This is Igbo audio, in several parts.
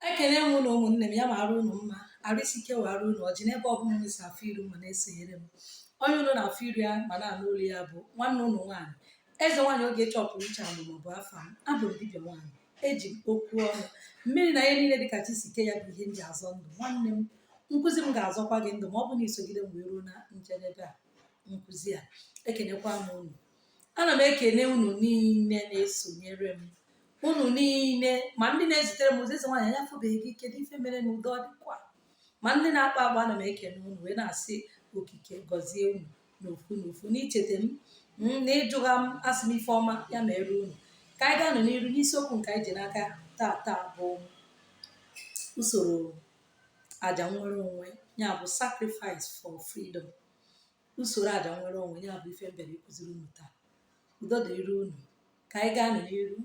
Ekele m ụlọ ụmụnne m, ya ma arụ unu mma, arụ isi ike wee arụ unu ọjị n'ebe ọ bụla unu si afụ iru ma na-esonyere m. Onye unu na-afụ iru ya ma na-anụ olu ya bụ nwanne ụnụ nwaanyị eze nwaanyị oge chọpụrụ uche amụmụ bụ afọ m. Abụ m dibịa nwaanyị, eji m okwu ọnụ mmiri na ihe niile dịka chi si ke ya bụ ihe m ji azọ ndụ. Nwanne m, nkụzi m ga-azọkwa gị ndụ ma ọ bụ na isogide m wee ruo na njedebe a nkụzi a. Ekenekwa m unu, ana m ekene unu niile na-esonyere m, unu niile, ma ndị na-ezitere m ozi eze nwaanyị anya fụbeghị gị, kedu ife mere na udo dịkwa, ma ndị na-akpa agba, ana m ekene unu wee na-asị okike gọzie unu n'ofu n'ofu n'icheta m na ịjụga m asị m ife ọma ya mere unu. Ka anyị ga-anọ n'iru n'isiokwu nke anyị ji n'aka taa bụ usoro aja nwere onwe, ya bụ sacrifice for freedom. Usoro aja nwere onwe ya bụ ife mbere ịkụziri unu taa. Udo dịrị unu. Ka anyị ga-anọ n'iru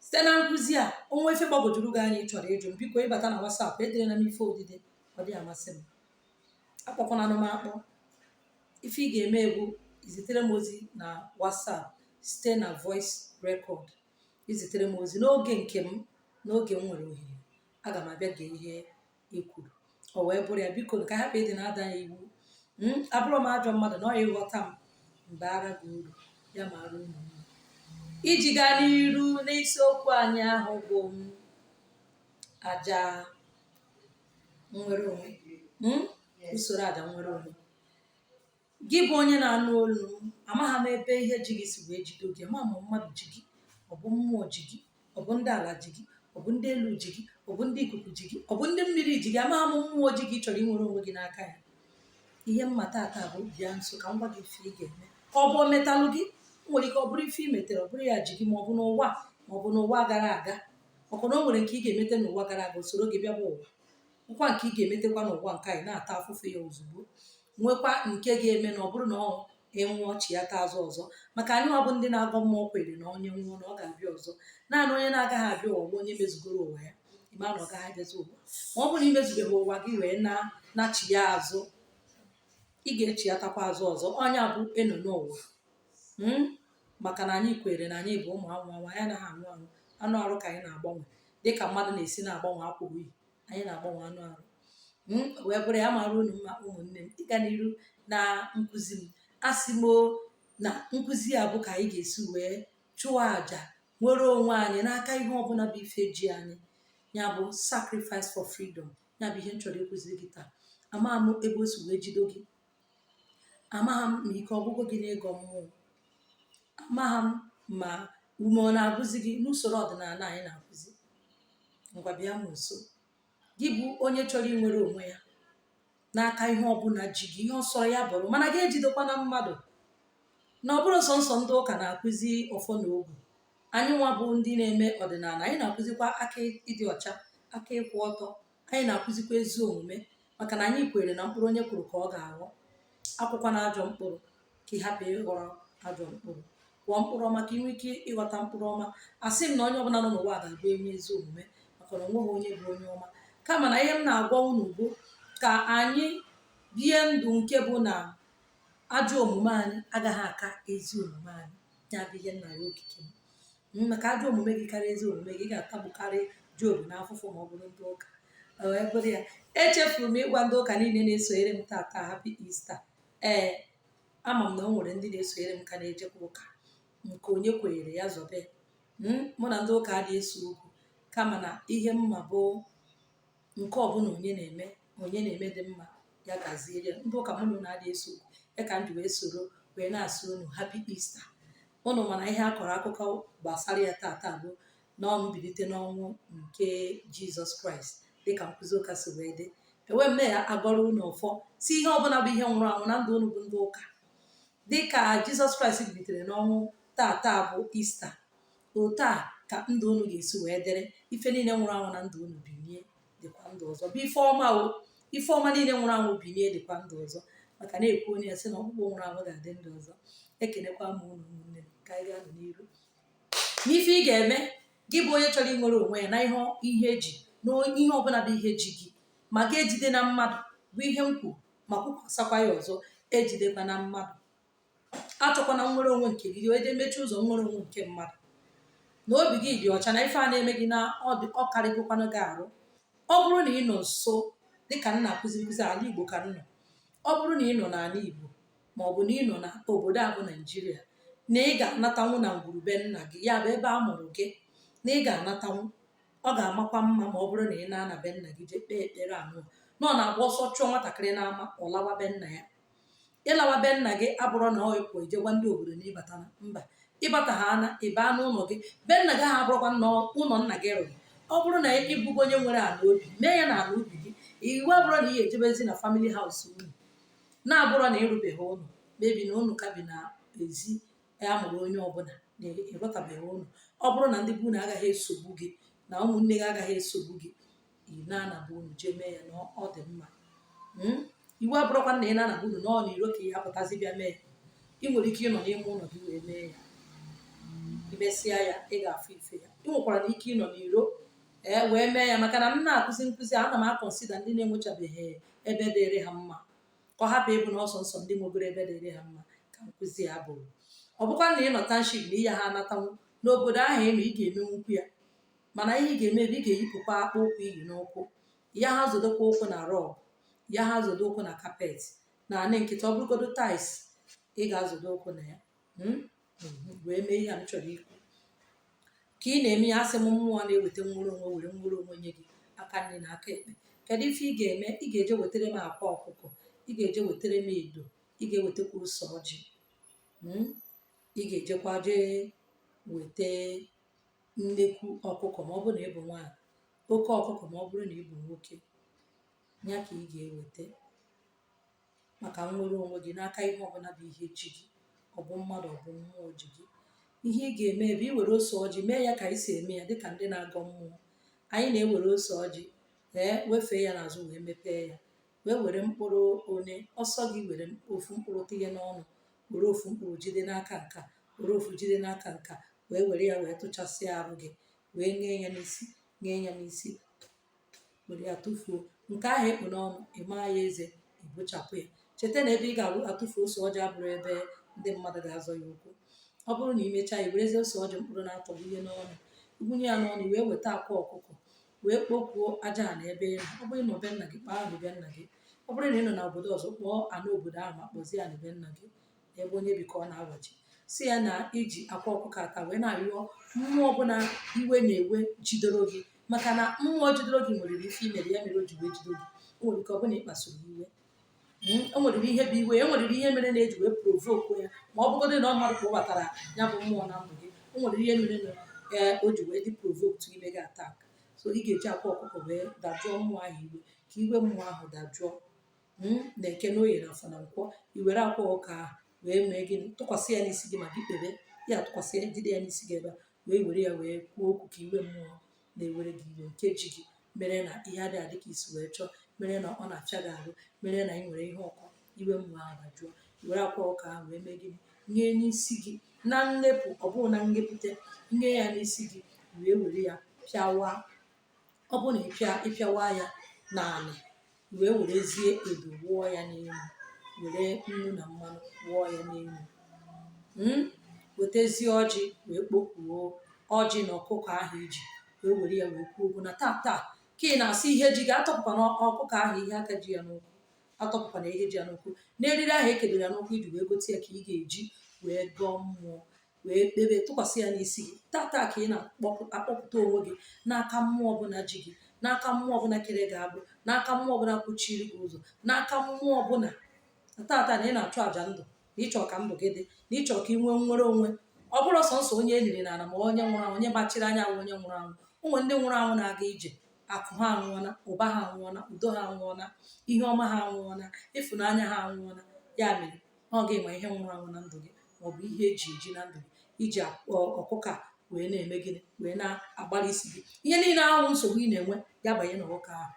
site na nkụzi a. Onwe ife gbagwojuru gị anya ị chọrọ ịjụ m, biko ịbata na WhatsApp edere na m ife odide, ọ dị amasị m, akpọkwana m akpọ. Ife ị ga-eme bụ izitere m ozi na WhatsApp site na voice record. Izitere m ozi n'oge nke m, n'oge m nwere ohere, aga m abịa gee ihe ị kwuru, o wee bụrụ ya. Biko ka hapụ ịdị na-ada ya iwu, abụrụ m ajọ mmadụ na ọ ya ịghọta m mgbe ara gị uru ya ma arụ unu. Iji gaa n'iru n'isiokwu anyị ahụ bụ aja nwere onwe, usoro aja nwere onwe. Gị bụ onye na-anụ olu, amaghị m ebe ihe ji gị si wee jido gị, ama ma mmadụ ji gị, ọ bụ mmụọ ji gị, ọ bụ ndị ala ji gị, ọ bụ ndị elu ji gị, ọ bụ ndị ikuku ji gị, ọ bụ ndị mmiri ji gị, amaghị m mmụọ ji gị chọrọ inwere onwe gị n'aka ya. Ihe mmata taa bụ bịa nso ka m gwa gị ife ị ga-eme ka ọ bụ metalụ gị. Nwere ike ọ bụrụ ife i metere, ọ bụrụ ya ji gị, ma ọ bụ n'ụwa, ma ọ bụ n'ụwa gara aga. Ọkụ na o nwere nke ị ga-emete n'ụwa gara aga usoro gị bịa bụ ụwa, nkwa nke ị ga-emetekwa n'ụwa nke anyị na-ata afụfụ ya ozugbo. Nwekwa nke ga-eme na ọ bụrụ na ọ ịnwụọ chi ya taa azụ ọzọ, maka anyị ọ bụ ndị na-agọ mmụọ kwere na onye nwụọ na ọ ga-abịa ọzọ. Naanị onye na-agaghị abịa ụwa bụ onye mezugoro ụwa ya, ịma na ọ gaghị abịazi ụwa. Ma ọ bụrụ na imezubeghị ụwa gị wee na-achị ya azụ, ị ga-echi ya takwa azụ ọzọ. Ọnya bụ eno n'ụwa, maka na anyị kwere na anyị bụ ụmụ anwụ anwụ, anyị anaghị anwụ anwụ. Anụ arụ ka anyị na-agbanwe, dịka mmadụ na-esi na-agbanwe akwa oyi, anyị na-agbanwe anụ arụ. Wee bụrụ ya mara unu mma ụmụnne m. Ịga n'iru na nkụzi m, asị m na nkụzi a bụ ka anyị ga-esi wee chụọ àjà nwere onwe anyị n'aka ihe ọbụla bụ ife ji anyị, ya bụ sacrifice for freedom. Ya bụ ihe m chọrọ ịkụziri gị taa. Amaghị m ebe o si wee jido gị, amaghị m ma ike ọgwụgwọ gị na-ego mmụọ, amaghị m ma ume ọ na-agụzi gị n'usoro ọdịnala anyị na-akụzi. Ngwa bịa m nso. Gị bụ onye chọrọ inwere onwe ya n'aka ihe ọbụla ji gị, ihe ọsọ ya bụrụ, mana gị ejidekwa na mmadụ na ọ bụrụ sọnsọ ndị ụka na-akụzi ọfọ na ogwu. Anyị nwa bụ ndị na-eme ọdịnala, anyị na-akụzikwa aka ịdị ọcha, aka ịkwụ ọtọ, anyị na-akụzikwa ezi omume, maka na anyị kwere na mkpụrụ onye kwuru ka ọ ga-aghọ. Akwụkwa na ajọ mkpụrụ ka ị hapụ ịghọrọ ajọ mkpụrụ, kwụọ mkpụrụ ọma ka ị nwee ike ịghọta mkpụrụ ọma. Asị m na onye ọbụla nọ n'ụwa ga-abụ enye ezi omume, maka na onweghị onye bụ onye ọma. Kama na ihe m na-agwa unu bụ ka anyị bie ndụ nke bụ na ajọ omume anyị agaghị aka ezi omume anyị. Ya bụ ihe nna ya okike m, maka ajọ omume gị karịa ezi omume gị ga-atagbukarị Job na afụfụ ma ọ bụrụ ndị ụka. Wee bụrụ ya, echefuru m ịgwa ndị ụka niile na-esonyere m taa happy Easter. Ama m na o nwere ndị na-esonyere m ka na-ejekwa ụka, nke onye kwenyere ya zọbe. Mụ na ndị ụka adịghị eso okwu, kama na ihe mma bụ nke ọbụla onye na-eme dị mma, ya gaziere ya. Ndị ụka mụ na adịghị eso okwu, ya ka m ji wee soro wee na-asị unu happy Easter. Ụnụ mana ihe a kọrọ akụkọ gbasara ya taa bụ na mbilite n'ọnwụ nke Jizọs Kraịst, dịka nkụzi ụka si wee dị. Enwe m na ya agọrọ unu ọfọ si ihe ọbụla bụ ihe nwụrụ anwụ na ndụ unu bụ ndị ụka, dịka Jizọs Kraịst bilitere n'ọnwụ taa bụ Ista. Otu a ka ndụ unu ga-esi wee dịrị. Ife niile nwụrụ anwụ na ndụ unu binie dịkwa ndụ ọzọ, bụ ife ọma ife ọma niile nwụrụ anwụ binie dịkwa ndụ ọzọ, maka na-ekwu onye ya sị na ọkpụkpụ nwụrụ anwụ ga-adị ndụ ọzọ. Ekenekwa m unu ụmụnne m. Ka anyị gaa n'iru n'ife ị ga-eme. Gị bụ onye chọrọ inwere onwe ya na ihe eji na ihe ọbụla bụ ihe ji gị, ma ga-ejide na mmadụ bụ ihe m kwuru, ma kwukwasakwa ya ọzọ, ejidekwa na mmadụ. Achọkwana nwere onwe nke gị wee emechi ụzọ nwere onwe nke mmadụ, na obi gị dị ọcha na ife a na-eme gị na ọ karịgokwanụ gị arụ. ọ bụrụ na ị nọ nso dịka m na-akụzi nkụzi ala Igbo ka m nọ, ọ bụrụ na ị nọ n'ala Igbo ma ọ bụ na ị nọ n'obodo a bụ Naijiria, na ị ga-anatanwu na ngwurube nna gị, ya bụ ebe a mụrụ gị, na ị ga-anatanwu. Ọ ga-amakwa mma ma ọ bụrụ na ị na-ana be nna gị jee kpee ekpere anụ na ọ na-agba ọsọ chụọ nwatakịrị n'ama ọ lawa be nna ya. Ịlawa be nna gị abụrụ na ọ ịpụ ijegwa ndị obodo na ịbata na mba, ịbata ha na ịba n'ụlọ gị. Be nna gị ahụ abụrụkwa na ụlọ nna gị rụrụ. Ọ bụrụ na ịbụgo onye nwere ala obi, mee ya na ala obi gị. Iwu abụrụ na ị ga-ejebezi na famili haus unu, na-abụrụ na ịrụbeghị ụlọ, mebi na unu ka bi na ezi ya mụrụ onye ọbụla na ịrụtabeghị ụlọ. Ọ bụrụ na ndị bụ unu agaghị esogbu gị na ụmụnne gị agaghị esogbu gị, ị na-anaba unu jee mee ya na ọ dị mma. Iwu abụrụkwa na ị na-anaba unu na ọ na iro ka ị hapụtazi bịa mee ya. Ị nwere ike ịnọ n'ime ụlọ gị wee mee ya, imesịa ya ị ga-afụ ife ya. Ị nwekwara na ike ịnọ n'iro wee mee ya, maka na m na-akụzi nkụzi ana m akọnsida ndị na-enwechabeghị ebe dịrị ha mma, ka ọ hapụ ịbụ na ọsọ nsọ ndị nwegoro ebe dịrị ha mma ka nkụzi ya bụrụ. Ọ bụkwa na ị nọ township na iya ha anatanwu n'obodo ahụ ị nọ, ị ga-emenwukwu ya, mana ihe ị ga-eme bụ ị ga-eyipụkwa akpa ụkwụ iyi n'ụkwụ, ya ha zodokwa ụkwụ na rọg, ya ha zodo ụkwụ na kapet na anị nkịta. Ọ bụrụgodo tais, ị ga-azodo ụkwụ na ya wee mee ihe a m chọrọ ikwu. Ka ị na-eme ya, asị m mmụọ na-eweta nwere onwe were nwere onwe nye gị aka nne na aka ekpe. Kedu ife ị ga-eme? Ị ga-eje wetara m akwa ọkụkọ, ị ga-eje wetara m edo, ị ga-ewetakwa ose ọjị, ị ga-ejekwa jee weta nnekwu ọkụkọ ma ọ bụrụ na ị bụ nwaanyị, oke ọkụkọ ma ọ bụrụ na ị bụ nwoke. Ya ka ị ga-eweta maka nwere onwe gị n'aka ihe ọbụla bụ ihe chi gị, ọ bụ mmadụ ọ bụ mmụọ ji gị. Ihe ị ga-eme bụ iwere ose ọjị mee ya ka anyị si eme ya dịka ndị na-agọ mmụọ. Anyị na-ewere ose ọjị wefee ya n'azụ wee mepee ya, wee were mkpụrụ one ọsọ gị, were ofu mkpụrụ tinye n'ọnụ, were ofu mkpụrụ jide n'aka nka, were ofu jide n'aka nka, wee were ya wee tụchasịa arụ gị, wee nye ya n'isi, nye ya n'isi, were ya tụfuo. Nke ahụ ekpu n'ọnụ, ị maa ya eze, ibochapụ ya. Cheta na ebe ị ga-atụfu ose ọjị abụrụ ebe ndị mmadụ ga-azọ ya ụkwụ. Ọ bụrụ na ị mechaa ya, werezi ose ọjị mkpụrụ na-atọgbunye n'ọnụ, ibunye ya n'ọnụ, wee weta akwa ọkụkọ, wee kpokwuo aja na ebe ị nọ. Ọ bụrụ na be nna gị, kpaa anụ be nna gị. Ọ bụrụ na ị nọ n'obodo ọzọ, kpọọ anụ obodo ahụ ma kpọzie anụ be nna gị ebe onye bi ka ọ na-awaji. Si ya na iji akwa ọkụkọ ata wee na-arịọ mmụọ ọbụla iwe na-ewe jidoro gị, maka na mmụọ jidoro gị nwere ife imere ya mere o ji wee jido gị. O nwere ike ọ bụla ị kpasuru iwe, o nwere ihe bụ iwe, e nwere ihe mere na-eji wee provoke ya, ma ọ bụgodị na ọ mmadụ kpọbatara ya bụ mmụọ na ndụ gị. O nwere ihe mere na o ji wee dị provoke ime gị atak. So ị ga-eji akwa ọkụkọ wee dajụọ mmụọ ahụ iwe, ka iwe mmụọ ahụ dajụọ. Na eke na oye na afọ na nkwọ, i were akwa ọkụkọ ahụ wee mee gịnị, tụkwasị ya n'isi gị, ma gị kpebe ya, tụkwasị ya, jide ya n'isi gị ebe a, wee were ya wee kwuo okwu ka iwe mmụọ na-ewere gị iwe nke ji gị, mere na ihe adịghị adị ka isi wee chọọ, mere na ọ na-afịa gị arụ, mere na ị nwere ihe ọkọ, iwe mmụọ ahụ dajụọ. I were akwa ọkụkọ ahụ wee mee gịnị, nye n'isi gị na nlepụ, ọ bụrụ na nlepụte, nye ya n'isi gị, wee were ya pịawa. Ọ bụrụ na ịpịawa ya n'ala, wee werezie edo wụọ ya n'elu, were nnu na mmanụ wụọ ya n'elu. Wetezie ọjị wee kpokwuo ọjị na ọkụkọ ahụ iji wee were ya wee kwuo okwu na taa ka ị na-asị ihe ji gị, atọpụkwana ọkụkọ ahụ ihe aka ji ya n'ụkwụ, atọpụkwana ihe ji ya n'ụkwụ, n'eriri ahụ ekedoro ya n'ụkwụ iji wee gote ya ka ị ga-eji wee gọọ mmụọ, wee kpebe, tụkwasị ya n'isi gị. Taa ka ị na-akpọpụta onwe gị n'aka mmụọ ọbụla ji gị, n'aka mmụọ ọbụla kere gị agbụ, n'aka mmụọ ọbụla kwuchiri gị ụzọ, n'aka mmụọ ọbụla. Tata na ị na-achụ àjà ndụ, na ịchọ ka ndụ gị dị, na ịchọ ka ị nwee nwere onwe. Ọ bụrụ sọnsọ onye eliri n'ala ma onye nwụrụ anwụ, onye gbachiri anya bụ onye nwụrụ anwụ. Ụmụ ndị nwụrụ anwụ na-aga ije, akụ ha anwụọla, ụba ha anwụọla, udo ha anwụọla, ihe ọma ha anwụọla, ịfụnanya ha anwụọla. Ya mere ọ ga-enwe ihe nwụrụ anwụ na ndụ gị, maọbụ ihe eji eji na ndụ gị, iji ọkụkọ wee na-eme gịnị, wee na-agbalị isi gị. Ihe niile ahụ nsogbu ị na-enwe ya banye n'ọkụkọ ahụ,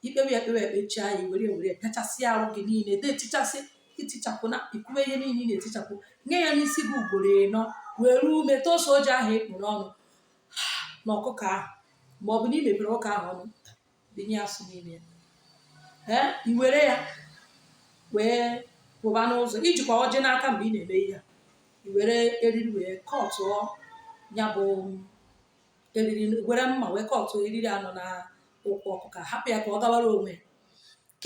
ikpewe ya ekpewe, ekpechaa ya, were pịachasị arụ gị niile, etichasị, itichapụ na ikwuwe ihe niile ị na-etichapụ, nye ya n'isi gị ugboro 4, were ume toso oji ahụ ekpuru ọnụ na ọkụkọ ahụ, ma ọ bụ na ị mepere ụka ahụ ọnụ, binye asụ n'ime ya. I were ya wee pụba n'ụzọ, ijikwa ọjị n'aka mgbe ị na-eme ihe a. I were eriri wee kọtụọ ya bụ eriri, were mma wee kọtụọ eriri anọ na ụkwụ ọkụkọ, hapụ ya ka ọ gawara onwe ya.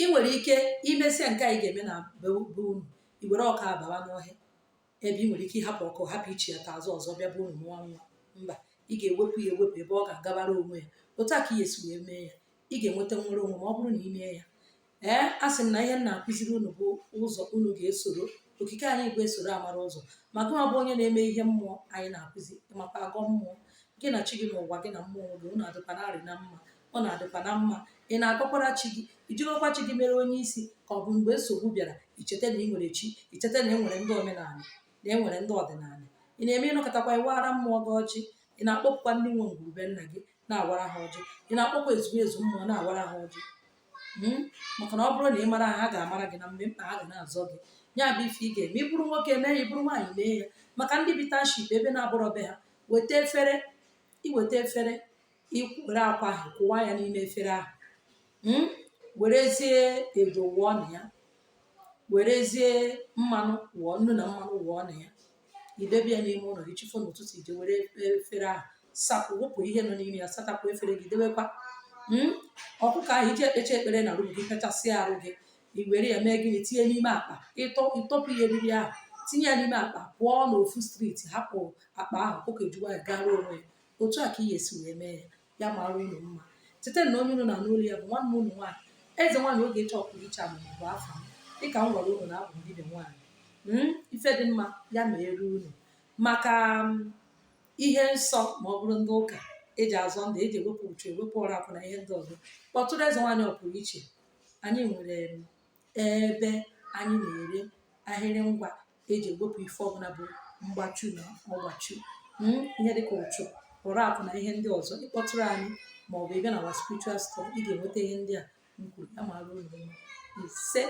Ị nwere ike imesịa nke a ị ga-eme na be unu, i were ọka abawa n'ọhịa ebe ị nwere ike ịhapụ ọkụ, hapụ ichi ya ta azụ ọzọ bịa bụ unu mụọ nwa. Mba, ị ga-ewepụ ya ewepụ ebe ọ ga-agabara onwe ya. Otu a ka ị esi wee mee ya, ị ga-enweta nwere onwe ma ọ bụrụ na ị mee ya. A sị m na ihe m na-akụziri unu bụ ụzọ unu ga-esoro. Okike anyị bụ esoro amara ụzọ, ma gị nwa bụ onye na-eme ihe mmụọ anyị na-akụzi maka agọ mmụọ. Gị na chi gị n'ụwa gị na mmụọ gị, unu adịkwa narị na mma, ọ na-adịkwa na mma. Ị na-agọkwara chi gị, ijigokwa chi gị mere onye isi, ka ọ bụ mgbe nsogbu bịara icheta na ị nwere chi, icheta na e nwere ndị omenala, na e nwere ndị ọdịnala. Ị na-eme ịnọkọtakwa iwara mmụọ gị ọjị, ị na-akpọpụkwa ndị nwe ngwurube nna gị na-awara ha ọjị, ị na-akpọkwa ezumezu mmụọ na-awara ha ọjị. Maka na ọ bụrụ na ị mara ha ga-amara gị na mgbe mkpa ha ga na-azọ gị. Ya bụ ife ị ga-eme, ị bụrụ nwoke mee ya, ị bụrụ nwaanyị mee ya. Maka ndị bi township ebe na-abụrọ be ha, weta efere, iweta efere, were akwa ahụ kụwa ya n'ime efere ahụ, werezie edo wụọ na ya, werezie mmanụ wụọ, nnu na mmanụ wụọ na ya, idebe ya n'ime ụlọ gị. Chifu n'ụtụtụ ije were efere ahụ sapụ, wụpụ ihe nọ n'ime ya, satapụ efere gị, debekwa ọkụkọ ahụ iji ekpecha ekpere na arụ gị, kachasịa arụ gị, i were ya mee gịnị, tinye n'ime akpa, ịtọpụ ihe eriri ahụ, tinye ya n'ime akpa, pụọ n'ofu streeti, hapụ akpa ahụ, ọkụkọ ejuwa ya gara onwe ya. Otu a ka ị ga-esi wee mee ya, ya mara unu mma. Cheta na onye unu na n'olu ya bụ nwanne unu nwaanyị, eze nwaanyị oge ịchọ ọkpụrụ iche amụma bụ afọ m, dịka m gwara unu na abụ mbibe nwaanyị. Ife dị mma ya mere unu maka ihe nsọ, ma ọ bụrụ ndị ụka eji azọ ndụ, eji ewepụ uchu, ewepụ ọrụ akwụ na ihe ndị ọzọ, kpọtụrụ eze nwaanyị ọpụrụ iche. Anyị nwere ebe anyị na-ere ahịrị ngwa eji ewepụ ife ọbụla bụ mgbachu na ọgbachu, ihe dịka ụchụ, ọrụ akwụ na ihe ndị ọzọ. Ịkpọtụrụ anyị ma ọ bụ ị bịa na our spiritual store, ị ga-enweta ihe ndị a m kwuru. Ya mara unu ise.